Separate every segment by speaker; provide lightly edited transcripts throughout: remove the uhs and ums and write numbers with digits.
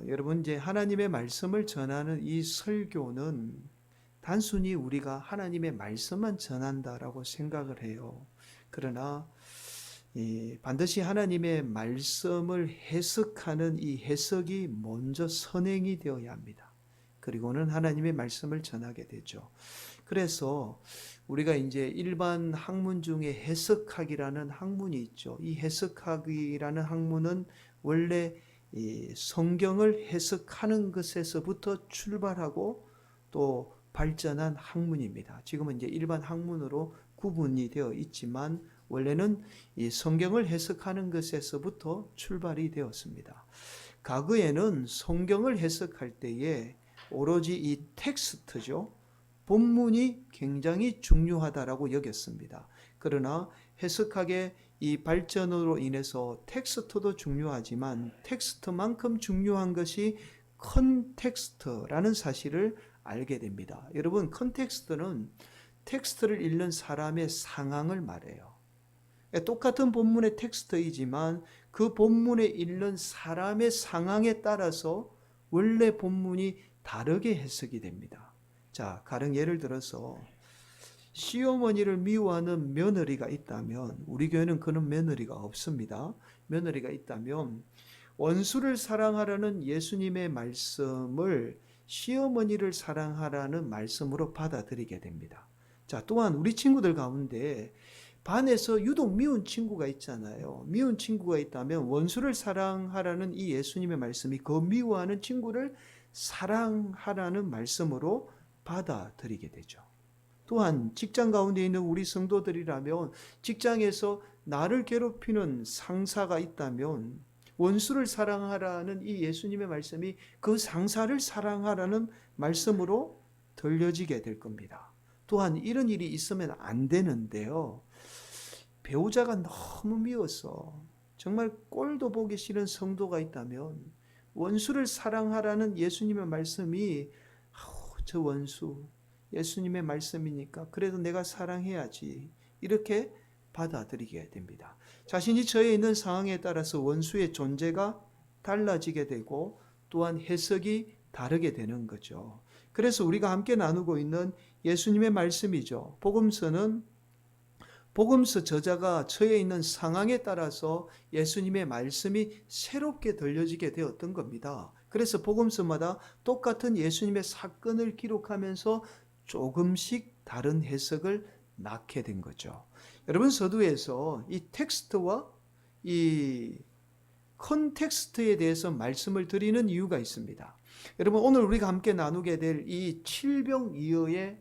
Speaker 1: 여러분 이제 하나님의 말씀을 전하는 이 설교는 단순히 우리가 하나님의 말씀만 전한다라고 생각을 해요. 그러나 반드시 하나님의 말씀을 해석하는 이 해석이 먼저 선행이 되어야 합니다. 그리고는 하나님의 말씀을 전하게 되죠. 그래서 우리가 이제 일반 학문 중에 해석학이라는 학문이 있죠. 이 해석학이라는 학문은 원래 이 성경을 해석하는 것에서부터 출발하고 또 발전한 학문입니다. 지금은 이제 일반 학문으로 구분이 되어 있지만 원래는 이 성경을 해석하는 것에서부터 출발이 되었습니다. 과거에는 성경을 해석할 때에 오로지 이 텍스트죠. 본문이 굉장히 중요하다라고 여겼습니다. 그러나 해석학의 이 발전으로 인해서 텍스트도 중요하지만 텍스트만큼 중요한 것이 컨텍스트라는 사실을 알게 됩니다. 여러분, 컨텍스트는 텍스트를 읽는 사람의 상황을 말해요. 똑같은 본문의 텍스트이지만 그 본문에 읽는 사람의 상황에 따라서 원래 본문이 다르게 해석이 됩니다. 자, 가령 예를 들어서 시어머니를 미워하는 며느리가 있다면, 우리 교회는 그런 며느리가 없습니다. 며느리가 있다면 원수를 사랑하라는 예수님의 말씀을 시어머니를 사랑하라는 말씀으로 받아들이게 됩니다. 자, 또한 우리 친구들 가운데 반에서 유독 미운 친구가 있잖아요. 미운 친구가 있다면 원수를 사랑하라는 이 예수님의 말씀이 그 미워하는 친구를 사랑하라는 말씀으로 받아들이게 되죠. 또한 직장 가운데 있는 우리 성도들이라면 직장에서 나를 괴롭히는 상사가 있다면 원수를 사랑하라는 이 예수님의 말씀이 그 상사를 사랑하라는 말씀으로 들려지게 될 겁니다. 또한 이런 일이 있으면 안 되는데요. 배우자가 너무 미워서 정말 꼴도 보기 싫은 성도가 있다면 원수를 사랑하라는 예수님의 말씀이 저 원수 예수님의 말씀이니까 그래도 내가 사랑해야지 이렇게 받아들이게 됩니다. 자신이 처해 있는 상황에 따라서 원수의 존재가 달라지게 되고 또한 해석이 다르게 되는 거죠. 그래서 우리가 함께 나누고 있는 예수님의 말씀이죠. 복음서 저자가 처해 있는 상황에 따라서 예수님의 말씀이 새롭게 들려지게 되었던 겁니다. 그래서 복음서마다 똑같은 예수님의 사건을 기록하면서 조금씩 다른 해석을 낳게 된 거죠. 여러분, 서두에서 이 텍스트와 이 컨텍스트에 대해서 말씀을 드리는 이유가 있습니다. 여러분, 오늘 우리가 함께 나누게 될 이 칠병이어의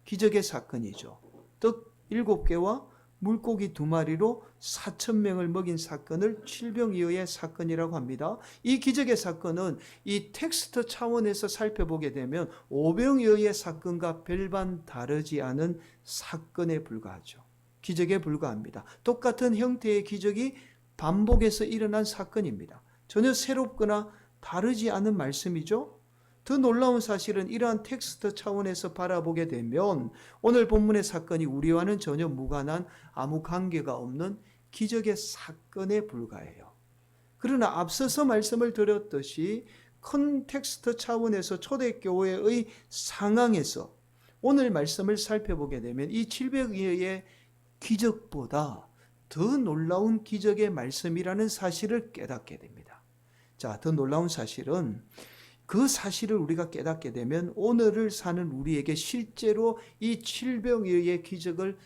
Speaker 1: 기적의 사건이죠. 떡 7개와 물고기 2마리로 4,000명을 먹인 사건을 칠병이어의 사건이라고 합니다. 이 기적의 사건은 이 텍스트 차원에서 살펴보게 되면 오병이어의 사건과 별반 다르지 않은 사건에 불과하죠. 기적에 불과합니다. 똑같은 형태의 기적이 반복해서 일어난 사건입니다. 전혀 새롭거나 다르지 않은 말씀이죠. 더 놀라운 사실은 이러한 텍스트 차원에서 바라보게 되면 오늘 본문의 사건이 우리와는 전혀 무관한 아무 관계가 없는 기적의 사건에 불과해요. 그러나 앞서서 말씀을 드렸듯이 컨텍스트 차원에서 초대교회의 상황에서 오늘 말씀을 살펴보게 되면 이 700여의 기적보다 더 놀라운 기적의 말씀이라는 사실을 깨닫게 됩니다. 자, 더 놀라운 사실은 그 사실을 우리가 깨닫게 되면 오늘을 사는 우리에게 실제로 이 칠병의 기적을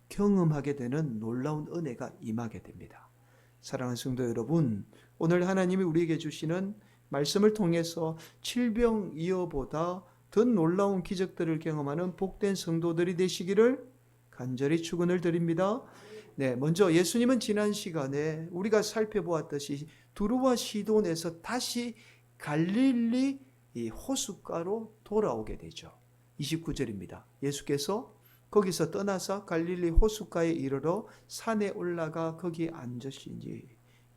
Speaker 1: 경험하게 되는 놀라운 은혜가 임하게 됩니다. 사랑하는 성도 여러분, 오늘 하나님이 우리에게 주시는 말씀을 통해서 칠병이어보다 더 놀라운 기적들을 경험하는 복된 성도들이 되시기를 간절히 축원을 드립니다. 네, 먼저 예수님은 지난 시간에 우리가 살펴보았듯이 두루와 시돈에서 다시 갈릴리 이 호숫가로 돌아오게 되죠. 29절입니다. 예수께서 거기서 떠나서 갈릴리 호숫가에 이르러 산에 올라가 거기 앉으시니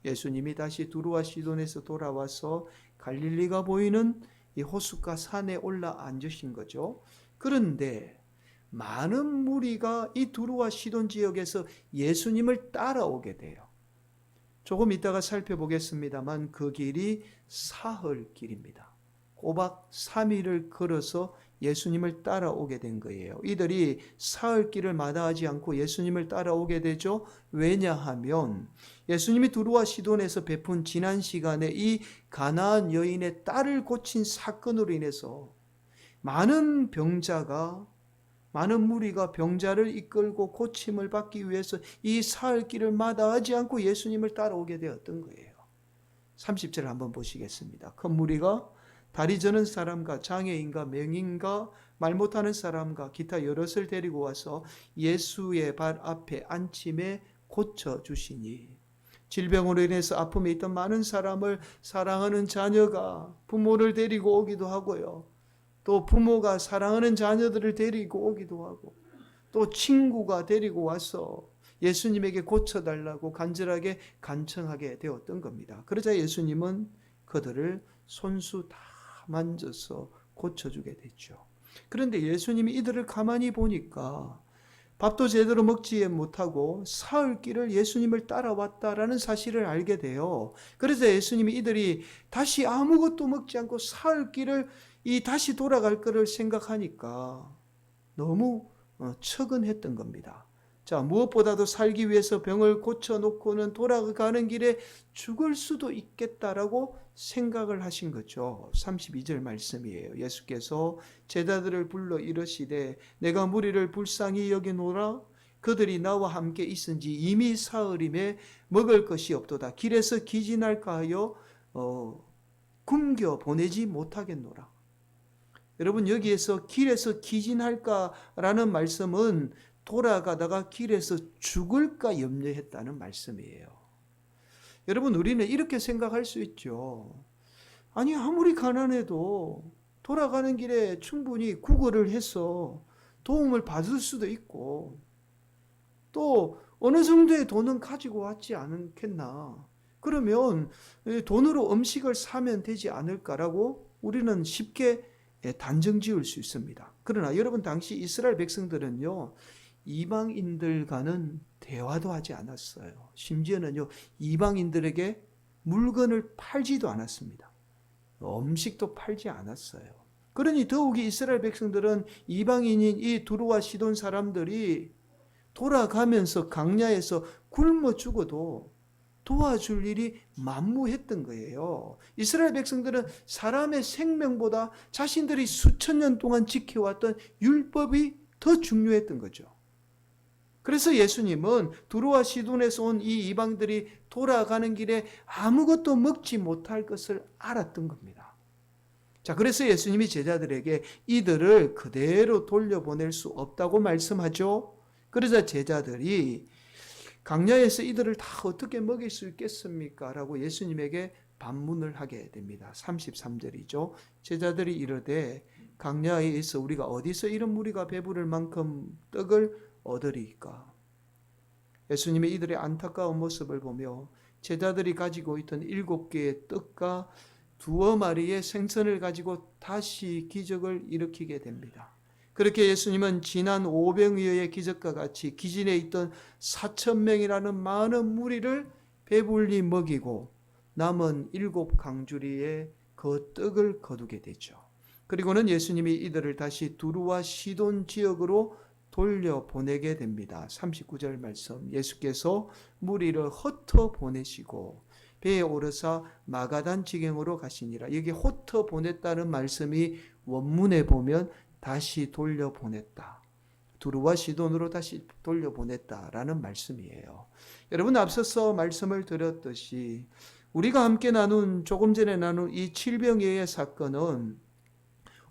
Speaker 1: 예수님이 다시 두루와 시돈에서 돌아와서 갈릴리가 보이는 이 호숫가 산에 올라 앉으신 거죠. 그런데 많은 무리가 이 두루와 시돈 지역에서 예수님을 따라오게 돼요. 조금 이따가 살펴보겠습니다만 그 길이 사흘 길입니다. 꼬박 3일을 걸어서 예수님을 따라오게 된 거예요. 이들이 사흘 길을 마다하지 않고 예수님을 따라오게 되죠. 왜냐하면 예수님이 두루와 시돈에서 베푼 지난 시간에 이 가나안 여인의 딸을 고친 사건으로 인해서 많은 무리가 병자를 이끌고 고침을 받기 위해서 이 사흘 길을 마다하지 않고 예수님을 따라오게 되었던 거예요. 30절 한번 보시겠습니다. 큰 무리가 다리 저는 사람과 장애인과 맹인과 말 못하는 사람과 기타 여럿을 데리고 와서 예수의 발 앞에 앉힘에 고쳐주시니, 질병으로 인해서 아픔에 있던 많은 사람을 사랑하는 자녀가 부모를 데리고 오기도 하고요. 또 부모가 사랑하는 자녀들을 데리고 오기도 하고, 또 친구가 데리고 와서 예수님에게 고쳐달라고 간절하게 간청하게 되었던 겁니다. 그러자 예수님은 그들을 손수 다 만져서 고쳐주게 됐죠. 그런데 예수님이 이들을 가만히 보니까 밥도 제대로 먹지 못하고 사흘 길을 예수님을 따라왔다라는 사실을 알게 돼요. 그래서 예수님이 이들이 다시 아무것도 먹지 않고 사흘 길을 다시 돌아갈 거를 생각하니까 너무 측은했던 겁니다. 자, 무엇보다도 살기 위해서 병을 고쳐놓고는 돌아가는 길에 죽을 수도 있겠다라고 생각을 하신 거죠. 32절 말씀이에요. 예수께서 제자들을 불러 이르시되 내가 무리를 불쌍히 여기노라. 그들이 나와 함께 있은지 이미 사흘임에 먹을 것이 없도다. 길에서 기진할까 하여 굶겨 보내지 못하겠노라. 여러분, 여기에서 길에서 기진할까라는 말씀은 돌아가다가 길에서 죽을까 염려했다는 말씀이에요. 여러분, 우리는 이렇게 생각할 수 있죠. 아니, 아무리 가난해도 돌아가는 길에 충분히 구걸을 해서 도움을 받을 수도 있고, 또 어느 정도의 돈은 가지고 왔지 않겠나. 그러면 돈으로 음식을 사면 되지 않을까라고 우리는 쉽게 단정 지을 수 있습니다. 그러나 여러분, 당시 이스라엘 백성들은요, 이방인들과는 대화도 하지 않았어요. 심지어는요, 이방인들에게 물건을 팔지도 않았습니다. 음식도 팔지 않았어요. 그러니 더욱이 이스라엘 백성들은 이방인인 이 두루와 시돈 사람들이 돌아가면서 강야에서 굶어 죽어도 도와줄 일이 만무했던 거예요. 이스라엘 백성들은 사람의 생명보다 자신들이 수천 년 동안 지켜왔던 율법이 더 중요했던 거죠. 그래서 예수님은 두루와 시돈에서 온 이 이방들이 돌아가는 길에 아무것도 먹지 못할 것을 알았던 겁니다. 자, 그래서 예수님이 제자들에게 이들을 그대로 돌려보낼 수 없다고 말씀하죠. 그러자 제자들이 강야에서 이들을 다 어떻게 먹일 수 있겠습니까? 라고 예수님에게 반문을 하게 됩니다. 33절이죠. 제자들이 이르되 강야에 있어 우리가 어디서 이런 무리가 배부를 만큼 떡을 얻으리까? 예수님이 이들의 안타까운 모습을 보며 제자들이 가지고 있던 7개의 떡과 2마리의 생선을 가지고 다시 기적을 일으키게 됩니다. 그렇게 예수님은 지난 오병이어의 기적과 같이 기진에 있던 4,000명이라는 많은 무리를 배불리 먹이고 남은 7강주리에 그 떡을 거두게 되죠. 그리고는 예수님이 이들을 다시 두루와 시돈 지역으로 돌려보내게 됩니다. 39절 말씀, 예수께서 무리를 흩어 보내시고 배에 오르사 마가단 지경으로 가시니라. 여기 흩어 보냈다는 말씀이 원문에 보면 다시 돌려보냈다, 두루와 시돈으로 다시 돌려보냈다라는 말씀이에요. 여러분, 앞서서 말씀을 드렸듯이 우리가 함께 조금 전에 나눈 이 칠병예의 사건은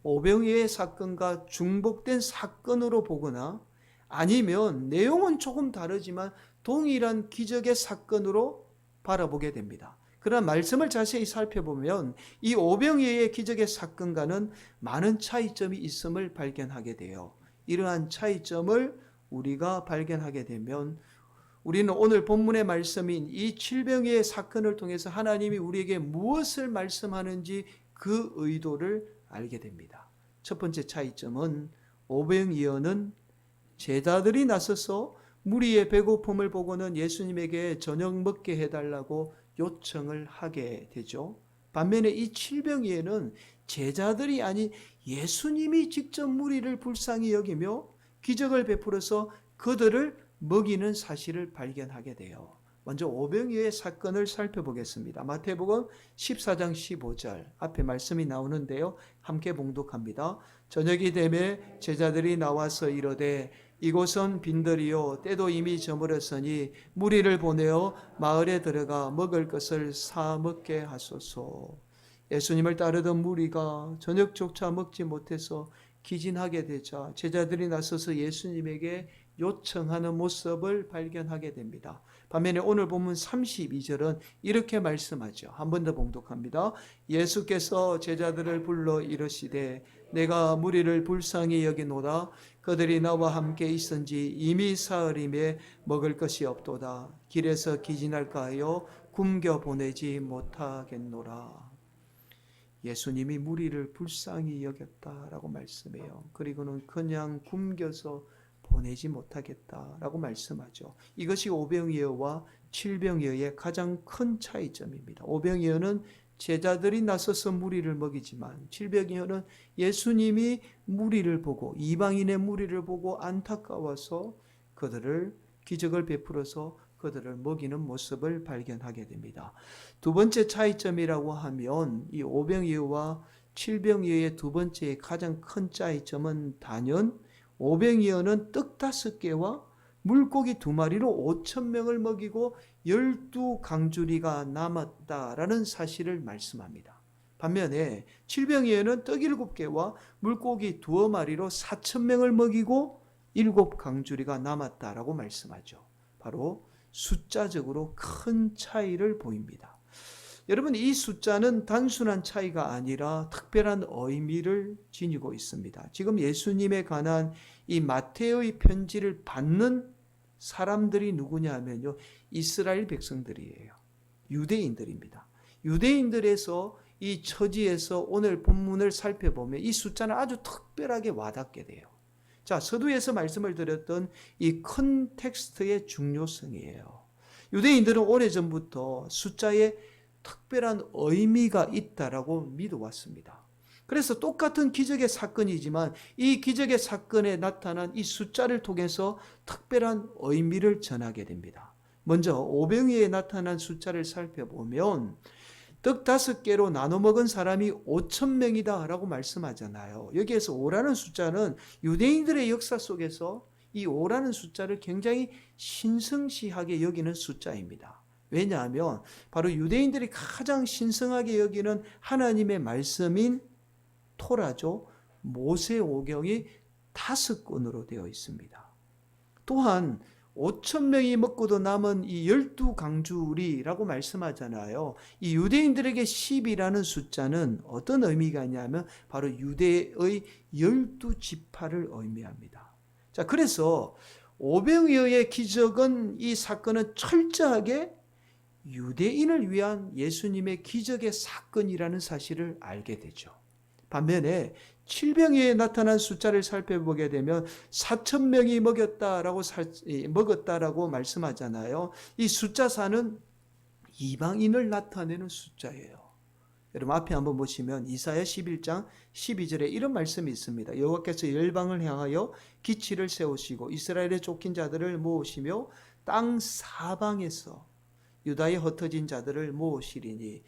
Speaker 1: 오병이어의 사건과 중복된 사건으로 보거나 아니면 내용은 조금 다르지만 동일한 기적의 사건으로 바라보게 됩니다. 그러나 말씀을 자세히 살펴보면 이 오병이어의 기적의 사건과는 많은 차이점이 있음을 발견하게 돼요. 이러한 차이점을 우리가 발견하게 되면 우리는 오늘 본문의 말씀인 이 칠병이어의 사건을 통해서 하나님이 우리에게 무엇을 말씀하는지 그 의도를 알게 됩니다. 첫 번째 차이점은 오병이어는 제자들이 나서서 무리의 배고픔을 보고는 예수님에게 저녁 먹게 해달라고 요청을 하게 되죠. 반면에 이 칠병이에는 제자들이 아닌 예수님이 직접 무리를 불쌍히 여기며 기적을 베풀어서 그들을 먹이는 사실을 발견하게 돼요. 먼저 오병이어의 사건을 살펴보겠습니다. 마태복음 14장 15절 앞에 말씀이 나오는데요. 함께 봉독합니다. 저녁이 되매 제자들이 나와서 이르되 이곳은 빈들이요 때도 이미 저물었으니 무리를 보내어 마을에 들어가 먹을 것을 사 먹게 하소서. 예수님을 따르던 무리가 저녁조차 먹지 못해서 기진하게 되자 제자들이 나서서 예수님에게 요청하는 모습을 발견하게 됩니다. 반면에 오늘 본문 32절은 이렇게 말씀하죠. 한 번 더 봉독합니다. 예수께서 제자들을 불러 이르시되 내가 무리를 불쌍히 여기노라. 그들이 나와 함께 있은지 이미 사흘임에 먹을 것이 없도다. 길에서 기진할까 하여 굶겨 보내지 못하겠노라. 예수님이 무리를 불쌍히 여겼다라고 말씀해요. 그리고는 그냥 굶겨서 보내지 못하겠다라고 말씀하죠. 이것이 오병이어와 칠병이어의 가장 큰 차이점입니다. 오병이어는 제자들이 나서서 무리를 먹이지만 칠병이어는 예수님이 무리를 보고 이방인의 무리를 보고 안타까워서 그들을 기적을 베풀어서 그들을 먹이는 모습을 발견하게 됩니다. 두 번째 차이점이라고 하면 이 오병이어와 칠병이어의 두 번째 가장 큰 차이점은 단연 오병이어는 떡 5개와 물고기 2마리로 5,000명을 먹이고 12강주리가 남았다라는 사실을 말씀합니다. 반면에 칠병이어는 떡 7개와 물고기 2마리로 4,000명을 먹이고 7강주리가 남았다라고 말씀하죠. 바로 숫자적으로 큰 차이를 보입니다. 여러분, 이 숫자는 단순한 차이가 아니라 특별한 의미를 지니고 있습니다. 지금 예수님에 관한 이 마태의 편지를 받는 사람들이 누구냐 하면요, 이스라엘 백성들이에요. 유대인들입니다. 유대인들에서 이 처지에서 오늘 본문을 살펴보면 이 숫자는 아주 특별하게 와닿게 돼요. 자, 서두에서 말씀을 드렸던 이 컨텍스트의 중요성이에요. 유대인들은 오래전부터 숫자에 특별한 의미가 있다라고 믿어왔습니다. 그래서 똑같은 기적의 사건이지만 이 기적의 사건에 나타난 이 숫자를 통해서 특별한 의미를 전하게 됩니다. 먼저 오병이어에 나타난 숫자를 살펴보면 떡 5개로 나눠 먹은 사람이 5,000명이다 라고 말씀하잖아요. 여기에서 5라는 숫자는 유대인들의 역사 속에서 이 5라는 숫자를 굉장히 신성시하게 여기는 숫자입니다. 왜냐하면 바로 유대인들이 가장 신성하게 여기는 하나님의 말씀인 토라죠. 모세오경이 5권으로 되어 있습니다. 또한 5,000명이 먹고도 남은 이 12강주리라고 말씀하잖아요. 이 유대인들에게 10이라는 숫자는 어떤 의미가 있냐면 바로 유대의 12지파를 의미합니다. 자, 그래서 오병이어의 기적은 이 사건은 철저하게 유대인을 위한 예수님의 기적의 사건이라는 사실을 알게 되죠. 반면에 칠병이어에 나타난 숫자를 살펴보게 되면 4,000명이 먹었다라고 말씀하잖아요. 이 숫자 4는 이방인을 나타내는 숫자예요. 여러분 앞에 한번 보시면 이사야 11장 12절에 이런 말씀이 있습니다. 여호와께서 열방을 향하여 기치를 세우시고 이스라엘의 쫓긴 자들을 모으시며 땅 사방에서 유다의 흩어진 자들을 모으시리니,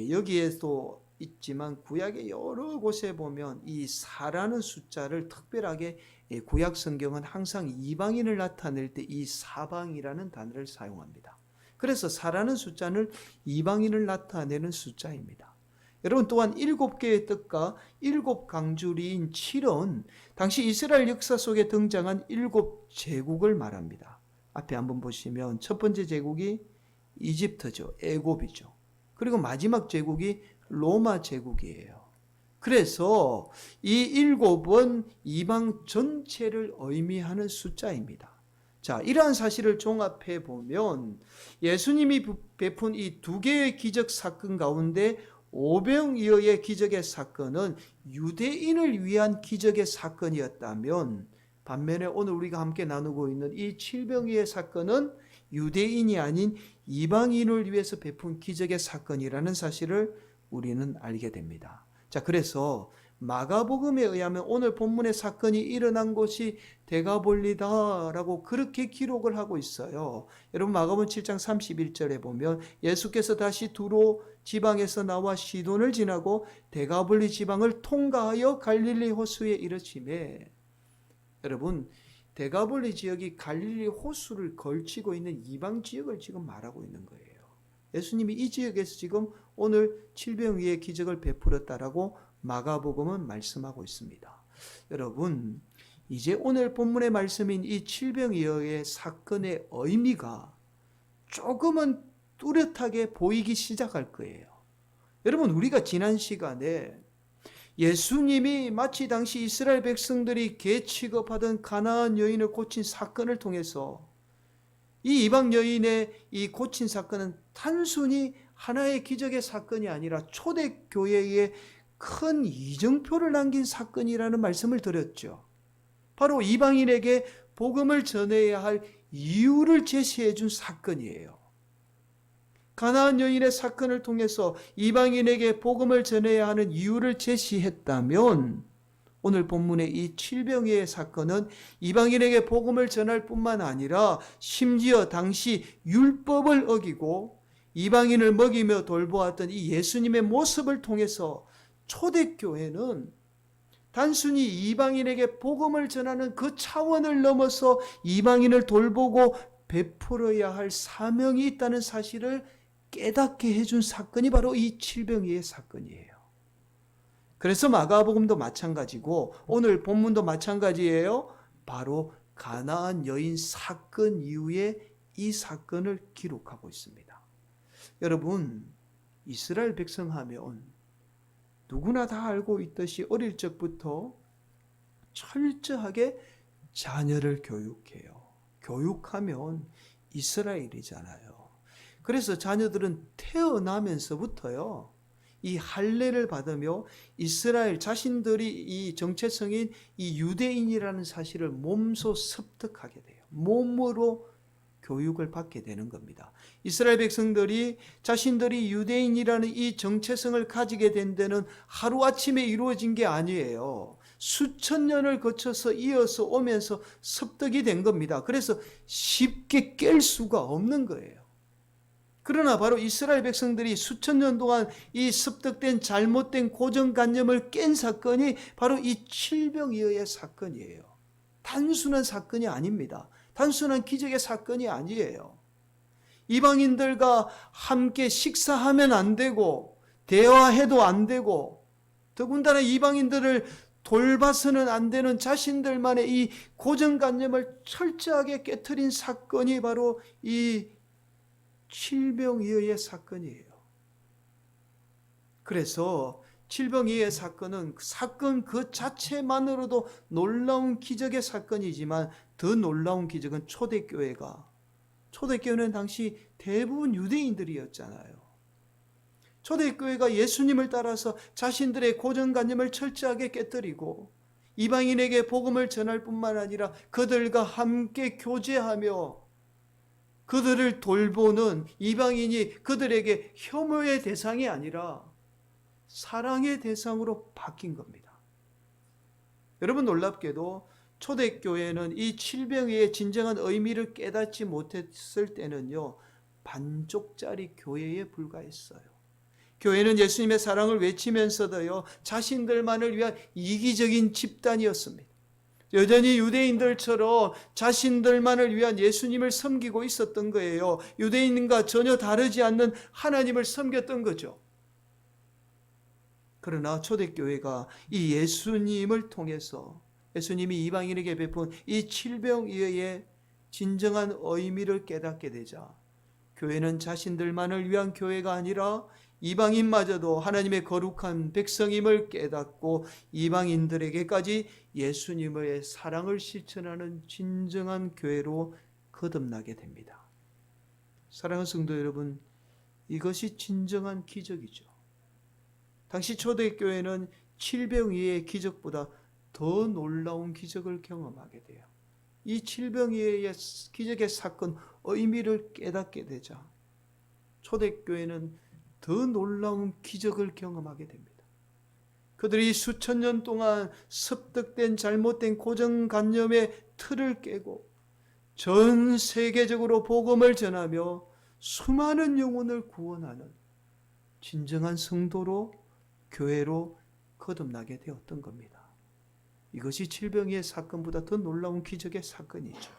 Speaker 1: 여기에도 있지만 구약의 여러 곳에 보면 이 4라는 숫자를 특별하게 구약 성경은 항상 이방인을 나타낼 때 이 사방이라는 단어를 사용합니다. 그래서 4라는 숫자는 이방인을 나타내는 숫자입니다. 여러분 또한 7개의 떡과 7강주리인 7은 당시 이스라엘 역사 속에 등장한 7제국을 말합니다. 앞에 한번 보시면 첫 번째 제국이 이집트죠. 애굽이죠. 그리고 마지막 제국이 로마 제국이에요. 그래서 이 7은 이방 전체를 의미하는 숫자입니다. 자, 이러한 사실을 종합해 보면 예수님이 베푼 이 2개의 기적 사건 가운데 오병이어의 기적의 사건은 유대인을 위한 기적의 사건이었다면 반면에 오늘 우리가 함께 나누고 있는 이 칠병이의 사건은 유대인이 아닌 이방인을 위해서 베푼 기적의 사건이라는 사실을 우리는 알게 됩니다. 자, 그래서 마가복음에 의하면 오늘 본문의 사건이 일어난 곳이 데가볼리다라고 그렇게 기록을 하고 있어요. 여러분 마가복음 7장 31절에 보면 예수께서 다시 두로 지방에서 나와 시돈을 지나고 데가볼리 지방을 통과하여 갈릴리 호수에 이르시매. 여러분 데가볼리 지역이 갈릴리 호수를 걸치고 있는 이방 지역을 지금 말하고 있는 거예요. 예수님이 이 지역에서 지금 오늘 칠병이의 기적을 베풀었다라고 마가복음은 말씀하고 있습니다. 여러분 이제 오늘 본문의 말씀인 이 칠병이의 사건의 의미가 조금은 뚜렷하게 보이기 시작할 거예요. 여러분 우리가 지난 시간에 예수님이 마치 당시 이스라엘 백성들이 개 취급하던 가나안 여인을 고친 사건을 통해서 이 이방 여인의 이 고친 사건은 단순히 하나의 기적의 사건이 아니라 초대교회에 큰 이정표를 남긴 사건이라는 말씀을 드렸죠. 바로 이방인에게 복음을 전해야 할 이유를 제시해 준 사건이에요. 가나안 여인의 사건을 통해서 이방인에게 복음을 전해야 하는 이유를 제시했다면 오늘 본문의 이 칠병이의 사건은 이방인에게 복음을 전할 뿐만 아니라 심지어 당시 율법을 어기고 이방인을 먹이며 돌보았던 이 예수님의 모습을 통해서 초대교회는 단순히 이방인에게 복음을 전하는 그 차원을 넘어서 이방인을 돌보고 베풀어야 할 사명이 있다는 사실을 깨닫게 해준 사건이 바로 이 칠병이의 사건이에요. 그래서 마가복음도 마찬가지고 오늘 본문도 마찬가지예요. 바로 가나안 여인 사건 이후에 이 사건을 기록하고 있습니다. 여러분 이스라엘 백성 하면 누구나 다 알고 있듯이 어릴 적부터 철저하게 자녀를 교육해요. 교육하면 이스라엘이잖아요. 그래서 자녀들은 태어나면서부터요, 이 할례를 받으며 이스라엘 자신들이 이 정체성인 이 유대인이라는 사실을 몸소 습득하게 돼요. 몸으로 교육을 받게 되는 겁니다. 이스라엘 백성들이 자신들이 유대인이라는 이 정체성을 가지게 된 데는 하루아침에 이루어진 게 아니에요. 수천 년을 거쳐서 이어서 오면서 습득이 된 겁니다. 그래서 쉽게 깰 수가 없는 거예요. 그러나 바로 이스라엘 백성들이 수천 년 동안 이 습득된 잘못된 고정관념을 깬 사건이 바로 이 칠병이어의 사건이에요. 단순한 사건이 아닙니다. 단순한 기적의 사건이 아니에요. 이방인들과 함께 식사하면 안 되고 대화해도 안 되고 더군다나 이방인들을 돌봐서는 안 되는 자신들만의 이 고정관념을 철저하게 깨트린 사건이 바로 이 칠병이어의 사건이에요. 그래서 칠병이어의 사건은 사건 그 자체만으로도 놀라운 기적의 사건이지만 더 놀라운 기적은 초대교회는 당시 대부분 유대인들이었잖아요. 초대교회가 예수님을 따라서 자신들의 고정관념을 철저하게 깨뜨리고 이방인에게 복음을 전할 뿐만 아니라 그들과 함께 교제하며 그들을 돌보는 이방인이 그들에게 혐오의 대상이 아니라 사랑의 대상으로 바뀐 겁니다. 여러분 놀랍게도 초대교회는 이 칠병의 진정한 의미를 깨닫지 못했을 때는요, 반쪽짜리 교회에 불과했어요. 교회는 예수님의 사랑을 외치면서도요, 자신들만을 위한 이기적인 집단이었습니다. 여전히 유대인들처럼 자신들만을 위한 예수님을 섬기고 있었던 거예요. 유대인과 전혀 다르지 않는 하나님을 섬겼던 거죠. 그러나 초대교회가 이 예수님을 통해서 예수님이 이방인에게 베푼 이 칠병이어의 진정한 의미를 깨닫게 되자 교회는 자신들만을 위한 교회가 아니라 이방인마저도 하나님의 거룩한 백성임을 깨닫고 이방인들에게까지 예수님의 사랑을 실천하는 진정한 교회로 거듭나게 됩니다. 사랑하는 성도 여러분, 이것이 진정한 기적이죠. 당시 초대교회는 칠병이의 기적보다 더 놀라운 기적을 경험하게 돼요. 이 칠병이의 기적의 사건 의미를 깨닫게 되자 초대교회는 더 놀라운 기적을 경험하게 됩니다. 그들이 수천 년 동안 습득된 잘못된 고정관념의 틀을 깨고 전 세계적으로 복음을 전하며 수많은 영혼을 구원하는 진정한 성도로 교회로 거듭나게 되었던 겁니다. 이것이 칠병이의 사건보다 더 놀라운 기적의 사건이죠.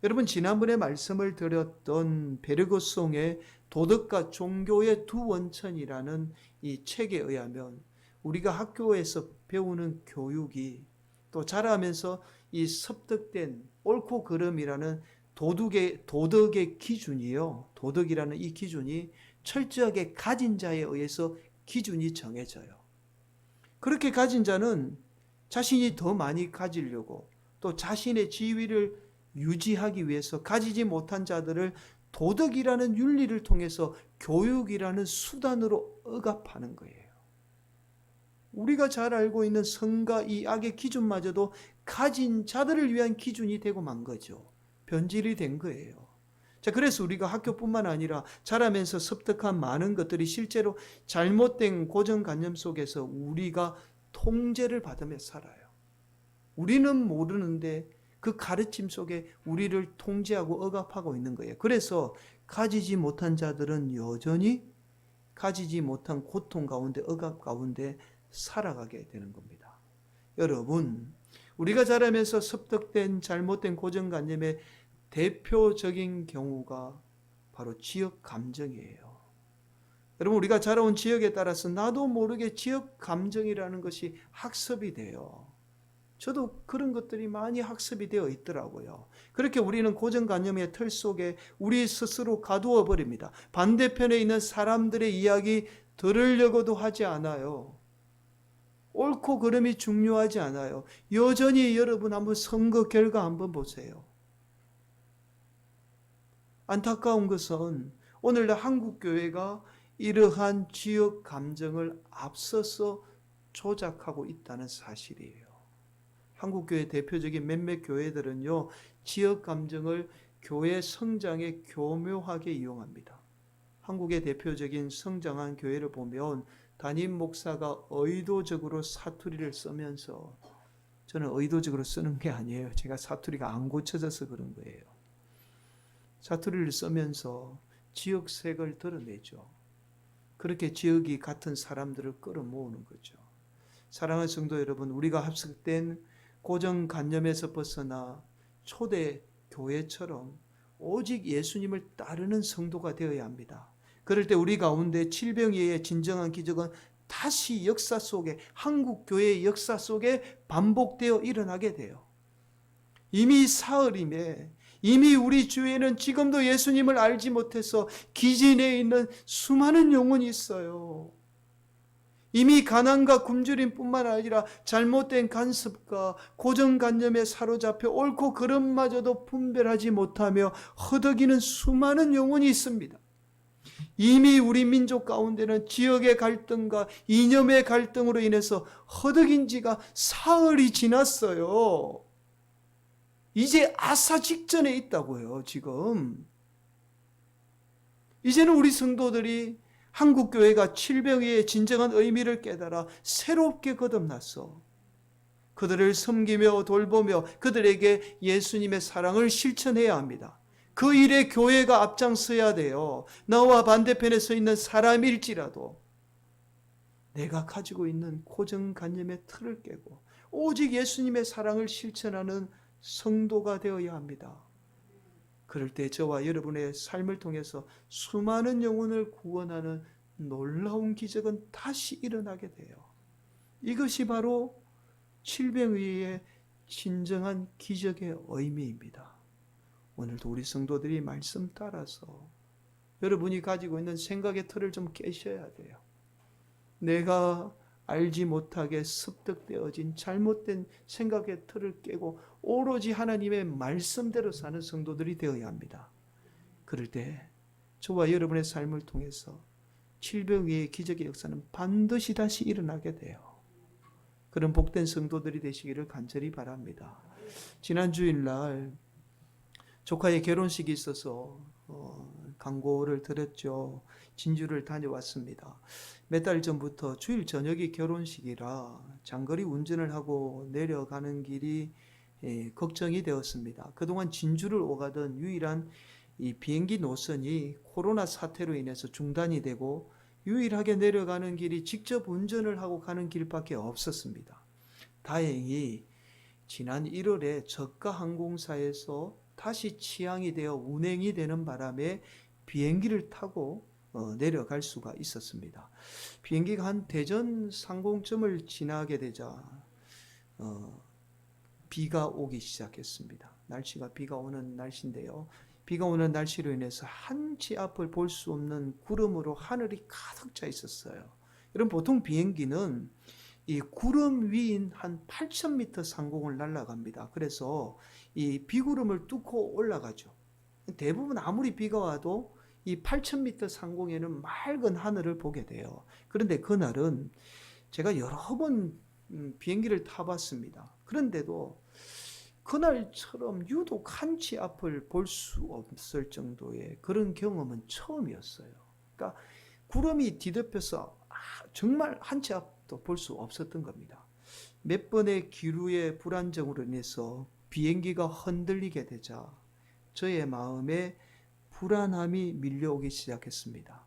Speaker 1: 여러분, 지난번에 말씀을 드렸던 베르그송의 도덕과 종교의 두 원천이라는 이 책에 의하면 우리가 학교에서 배우는 교육이 또 자라면서 이 습득된 옳고 그름이라는 도덕의 기준이요. 도덕이라는 이 기준이 철저하게 가진 자에 의해서 기준이 정해져요. 그렇게 가진 자는 자신이 더 많이 가지려고 또 자신의 지위를 유지하기 위해서 가지지 못한 자들을 도덕이라는 윤리를 통해서 교육이라는 수단으로 억압하는 거예요. 우리가 잘 알고 있는 선과 이 악의 기준마저도 가진 자들을 위한 기준이 되고 만 거죠. 변질이 된 거예요. 자, 그래서 우리가 학교뿐만 아니라 자라면서 습득한 많은 것들이 실제로 잘못된 고정관념 속에서 우리가 통제를 받으며 살아요. 우리는 모르는데 그 가르침 속에 우리를 통제하고 억압하고 있는 거예요. 그래서 가지지 못한 자들은 여전히 가지지 못한 고통 가운데 억압 가운데 살아가게 되는 겁니다. 여러분, 우리가 자라면서 습득된 잘못된 고정관념의 대표적인 경우가 바로 지역 감정이에요. 여러분, 우리가 자라온 지역에 따라서 나도 모르게 지역 감정이라는 것이 학습이 돼요. 저도 그런 것들이 많이 학습이 되어 있더라고요. 그렇게 우리는 고정관념의 틀 속에 우리 스스로 가두어 버립니다. 반대편에 있는 사람들의 이야기 들으려고도 하지 않아요. 옳고 그름이 중요하지 않아요. 여전히 여러분 한번 선거 결과 한번 보세요. 안타까운 것은 오늘날 한국교회가 이러한 지역 감정을 앞서서 조작하고 있다는 사실이에요. 한국교회 대표적인 몇몇 교회들은요, 지역 감정을 교회 성장에 교묘하게 이용합니다. 한국의 대표적인 성장한 교회를 보면 담임 목사가 의도적으로 사투리를 쓰면서, 저는 의도적으로 쓰는 게 아니에요. 제가 사투리가 안 고쳐져서 그런 거예요. 사투리를 쓰면서 지역색을 드러내죠. 그렇게 지역이 같은 사람들을 끌어모으는 거죠. 사랑하는 성도 여러분, 우리가 합숙된 고정관념에서 벗어나 초대 교회처럼 오직 예수님을 따르는 성도가 되어야 합니다. 그럴 때 우리 가운데 칠병이의 진정한 기적은 다시 역사 속에, 한국교회의 역사 속에 반복되어 일어나게 돼요. 이미 사흘임에 이미 우리 주위에는 지금도 예수님을 알지 못해서 기진해 있는 수많은 영혼이 있어요. 이미 가난과 굶주림뿐만 아니라 잘못된 간섭과 고정관념에 사로잡혀 옳고 그름마저도 분별하지 못하며 허덕이는 수많은 영혼이 있습니다. 이미 우리 민족 가운데는 지역의 갈등과 이념의 갈등으로 인해서 허덕인 지가 사흘이 지났어요. 이제 아사 직전에 있다고요, 지금. 이제는 우리 성도들이 한국교회가 칠병의 진정한 의미를 깨달아 새롭게 거듭났어. 그들을 섬기며 돌보며 그들에게 예수님의 사랑을 실천해야 합니다. 그 일에 교회가 앞장서야 돼요. 나와 반대편에 서 있는 사람일지라도 내가 가지고 있는 고정관념의 틀을 깨고 오직 예수님의 사랑을 실천하는 성도가 되어야 합니다. 그럴 때 저와 여러분의 삶을 통해서 수많은 영혼을 구원하는 놀라운 기적은 다시 일어나게 돼요. 이것이 바로 칠병의의 진정한 기적의 의미입니다. 오늘도 우리 성도들이 말씀 따라서 여러분이 가지고 있는 생각의 틀을 좀 깨셔야 돼요. 내가 알지 못하게 습득되어진 잘못된 생각의 틀을 깨고 오로지 하나님의 말씀대로 사는 성도들이 되어야 합니다. 그럴 때 저와 여러분의 삶을 통해서 칠병 위의 기적의 역사는 반드시 다시 일어나게 돼요. 그런 복된 성도들이 되시기를 간절히 바랍니다. 지난 주일날 조카의 결혼식이 있어서 강고를 들었죠. 진주를 다녀왔습니다. 몇 달 전부터 주일 저녁이 결혼식이라 장거리 운전을 하고 내려가는 길이 걱정이 되었습니다. 그동안 진주를 오가던 유일한 이 비행기 노선이 코로나 사태로 인해서 중단이 되고 유일하게 내려가는 길이 직접 운전을 하고 가는 길밖에 없었습니다. 다행히 지난 1월에 저가 항공사에서 다시 취항이 되어 운행이 되는 바람에 비행기를 타고 내려갈 수가 있었습니다. 비행기가 한 대전 상공점을 지나게 되자 비가 오기 시작했습니다. 날씨가 비가 오는 날씨인데요. 비가 오는 날씨로 인해서 한치 앞을 볼 수 없는 구름으로 하늘이 가득 차 있었어요. 여러분, 보통 비행기는 이 구름 위인 한 8,000m 상공을 날아갑니다. 그래서 이 비구름을 뚫고 올라가죠. 대부분 아무리 비가 와도 이 8,000m 상공에는 맑은 하늘을 보게 돼요. 그런데 그날은 제가 여러 번 비행기를 타봤습니다. 그런데도 그날처럼 유독 한치 앞을 볼 수 없을 정도의 그런 경험은 처음이었어요. 그러니까 구름이 뒤덮여서 정말 한치 앞도 볼 수 없었던 겁니다. 몇 번의 기류의 불안정으로 인해서 비행기가 흔들리게 되자 저의 마음에 불안함이 밀려오기 시작했습니다.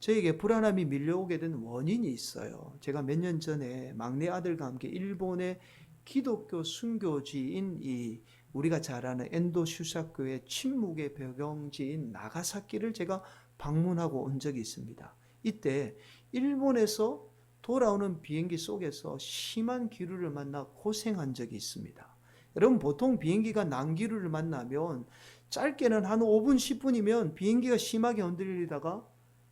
Speaker 1: 저에게 불안함이 밀려오게 된 원인이 있어요. 제가 몇 년 전에 막내 아들과 함께 일본의 기독교 순교지인 이 우리가 잘 아는 엔도 슈사교의 침묵의 배경지인 나가사키를 제가 방문하고 온 적이 있습니다. 이때 일본에서 돌아오는 비행기 속에서 심한 기류를 만나 고생한 적이 있습니다. 여러분, 보통 비행기가 난기류를 만나면 짧게는 한 5분, 10분이면 비행기가 심하게 흔들리다가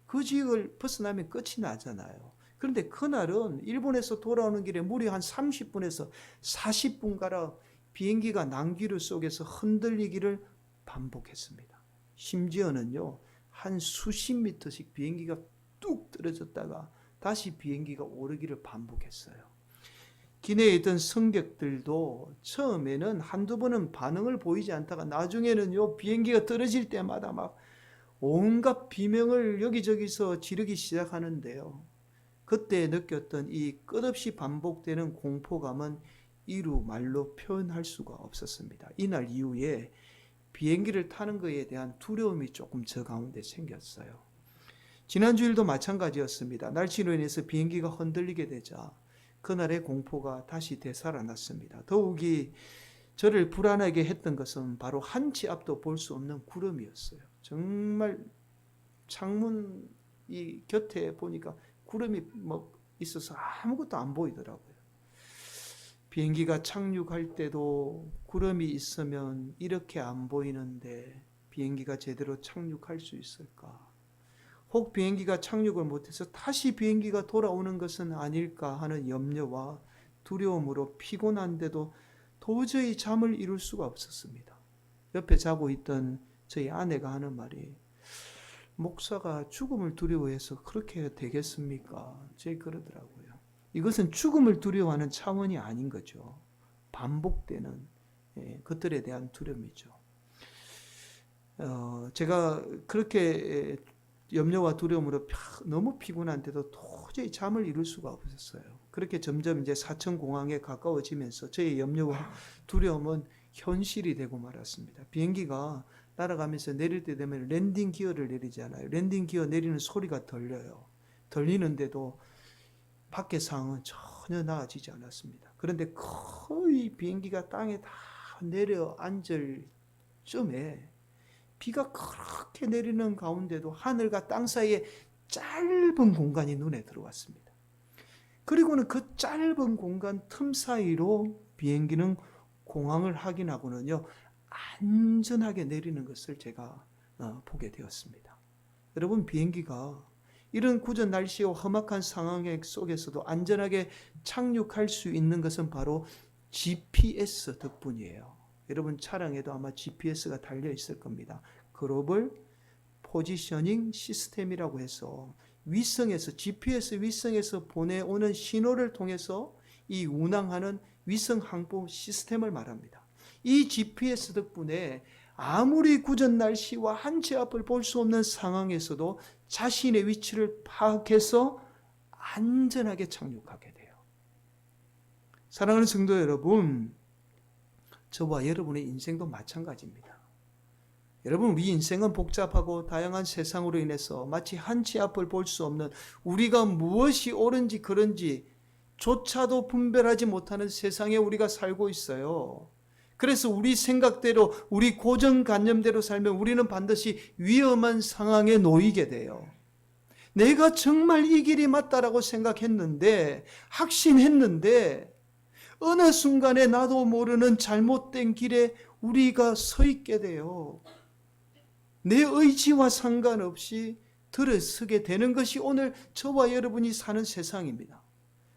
Speaker 1: 그 지역을 벗어나면 끝이 나잖아요. 그런데 그날은 일본에서 돌아오는 길에 무려 한 30분에서 40분가량 비행기가 난기류 속에서 흔들리기를 반복했습니다. 심지어는요, 한 수십 미터씩 비행기가 뚝 떨어졌다가 다시 비행기가 오르기를 반복했어요. 기내에 있던 승객들도 처음에는 한두 번은 반응을 보이지 않다가 나중에는요, 비행기가 떨어질 때마다 막 온갖 비명을 여기저기서 지르기 시작하는데요. 그때 느꼈던 이 끝없이 반복되는 공포감은 이루 말로 표현할 수가 없었습니다. 이날 이후에 비행기를 타는 것에 대한 두려움이 조금 저 가운데 생겼어요. 지난 주일도 마찬가지였습니다. 날씨로 인해서 비행기가 흔들리게 되자 그날의 공포가 다시 되살아났습니다. 더욱이 저를 불안하게 했던 것은 바로 한치 앞도 볼 수 없는 구름이었어요. 정말 창문 이 곁에 보니까 구름이 있어서 아무것도 안 보이더라고요. 비행기가 착륙할 때도 구름이 있으면 이렇게 안 보이는데 비행기가 제대로 착륙할 수 있을까? 혹 비행기가 착륙을 못해서 다시 비행기가 돌아오는 것은 아닐까 하는 염려와 두려움으로 피곤한데도 도저히 잠을 이룰 수가 없었습니다. 옆에 자고 있던 저희 아내가 하는 말이, 목사가 죽음을 두려워해서 그렇게 되겠습니까? 제 그러더라고요. 이것은 죽음을 두려워하는 차원이 아닌 거죠. 반복되는 것들에 대한 두려움이죠. 제가 그렇게 염려와 두려움으로 너무 피곤한데도 도저히 잠을 이룰 수가 없었어요. 그렇게 점점 이제 사천공항에 가까워지면서 저의 염려와 두려움은 현실이 되고 말았습니다. 비행기가 날아가면서 내릴 때 되면 랜딩 기어를 내리잖아요. 랜딩 기어 내리는 소리가 들려요. 들리는데도 밖의 상황은 전혀 나아지지 않았습니다. 그런데 거의 비행기가 땅에 다 내려앉을 쯤에 비가 그렇게 내리는 가운데도 하늘과 땅 사이에 짧은 공간이 눈에 들어왔습니다. 그리고는 그 짧은 공간 틈 사이로 비행기는 공항을 확인하고는요, 안전하게 내리는 것을 제가 보게 되었습니다. 여러분, 비행기가 이런 구전 날씨와 험악한 상황 속에서도 안전하게 착륙할 수 있는 것은 바로 GPS 덕분이에요. 여러분 차량에도 아마 GPS가 달려 있을 겁니다. 글로벌 포지셔닝 시스템이라고 해서 위성에서 GPS 위성에서 보내오는 신호를 통해서 이 운항하는 위성 항법 시스템을 말합니다. 이 GPS 덕분에 아무리 굳은 날씨와 한치 앞을 볼 수 없는 상황에서도 자신의 위치를 파악해서 안전하게 착륙하게 돼요. 사랑하는 성도 여러분, 저와 여러분의 인생도 마찬가지입니다. 여러분, 우리 인생은 복잡하고 다양한 세상으로 인해서 마치 한치 앞을 볼 수 없는, 우리가 무엇이 옳은지 그른지 조차도 분별하지 못하는 세상에 우리가 살고 있어요. 그래서 우리 생각대로, 우리 고정관념대로 살면 우리는 반드시 위험한 상황에 놓이게 돼요. 내가 정말 이 길이 맞다라고 생각했는데, 확신했는데, 어느 순간에 나도 모르는 잘못된 길에 우리가 서 있게 돼요. 내 의지와 상관없이 들어서게 되는 것이 오늘 저와 여러분이 사는 세상입니다.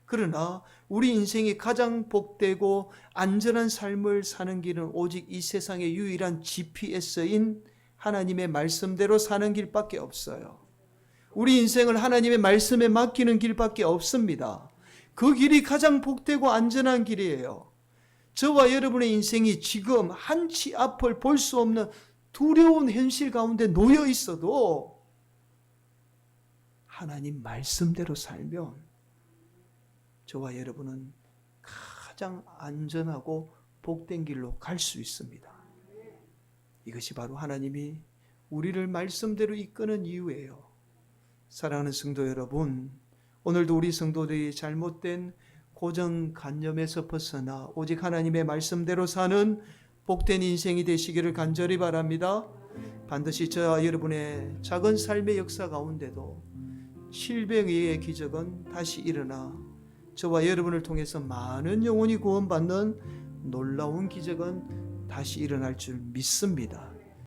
Speaker 1: 그러나 우리 인생이 가장 복되고 안전한 삶을 사는 길은 오직 이 세상의 유일한 GPS인 하나님의 말씀대로 사는 길밖에 없어요. 우리 인생을 하나님의 말씀에 맡기는 길밖에 없습니다. 그 길이 가장 복되고 안전한 길이에요. 저와 여러분의 인생이 지금 한치 앞을 볼 수 없는 두려운 현실 가운데 놓여 있어도 하나님 말씀대로 살면 저와 여러분은 가장 안전하고 복된 길로 갈 수 있습니다. 이것이 바로 하나님이 우리를 말씀대로 이끄는 이유예요. 사랑하는 성도 여러분, 오늘도 우리 성도들이 잘못된 고정관념에서 벗어나 오직 하나님의 말씀대로 사는 복된 인생이 되시기를 간절히 바랍니다. 반드시 저와 여러분의 작은 삶의 역사 가운데도 질병의 기적은 다시 일어나 저와 여러분을 통해서 많은 영혼이 구원받는 놀라운 기적은 다시 일어날 줄 믿습니다.